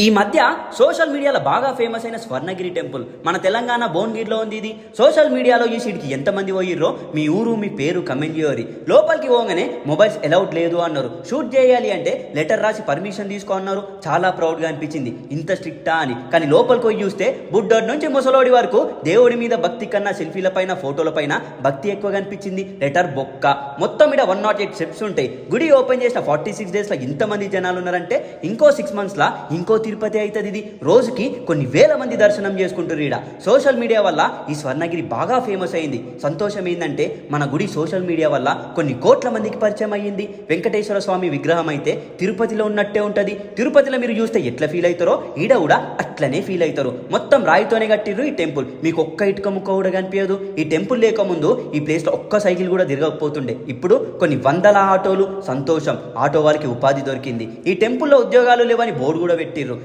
ఈ మధ్య సోషల్ మీడియాలో బాగా ఫేమస్ అయిన స్వర్ణగిరి టెంపుల్ మన తెలంగాణ భువనగిరిలో ఉంది. ఇది సోషల్ మీడియాలో ఈ సీట్కి ఎంతమంది పోయిర్రో మీ ఊరు మీ పేరు కమెంట్ చేయరు. లోపలికి పోగానే మొబైల్స్ అలౌడ్ లేదు అన్నారు. షూట్ చేయాలి అంటే లెటర్ రాసి పర్మిషన్ తీసుకో అన్నారు. చాలా ప్రౌడ్గా అనిపించింది, ఇంత స్ట్రిక్టా అని. కానీ లోపలికి పోయి చూస్తే బుడ్డోడి నుంచి ముసలోడి వరకు దేవుడి మీద భక్తి కన్నా సెల్ఫీల పైన ఫోటోల పైన భక్తి ఎక్కువగా అనిపించింది. లెటర్ బొక్క. మొత్తం మీద 108 స్టెప్స్ ఉంటాయి. గుడి ఓపెన్ చేసిన 46 డేస్లో ఇంతమంది జనాలు ఉన్నారంటే ఇంకో 6 monthsలా ఇంకో తిరుపతి అవుతుంది. ఇది రోజుకి కొన్ని వేల మంది దర్శనం చేసుకుంటారు. ఈడ సోషల్ మీడియా వల్ల ఈ స్వర్ణగిరి బాగా ఫేమస్ అయింది. సంతోషం ఏంటంటే మన గుడి సోషల్ మీడియా వల్ల కొన్ని కోట్ల మందికి పరిచయం అయ్యింది. వెంకటేశ్వర స్వామి విగ్రహం అయితే తిరుపతిలో ఉన్నట్టే ఉంటుంది. తిరుపతిలో మీరు చూస్తే ఎట్లా ఫీల్ అవుతారో ఈడ కూడా అట్లనే ఫీల్ అవుతారు. మొత్తం రాయితోనే కట్టిర్రు ఈ టెంపుల్. మీకు ఒక్క ఇటుక ముక్క కూడా కనిపించదు. ఈ టెంపుల్ లేకముందు ఈ ప్లేస్లో ఒక్క సైకిల్ కూడా తిరగకపోతుండే. ఇప్పుడు కొన్ని వందల ఆటోలు. సంతోషం, ఆటో వాళ్ళకి ఉపాధి దొరికింది. ఈ టెంపుల్లో ఉద్యోగాలు లేవని బోర్డు కూడా పెట్టిర్రు.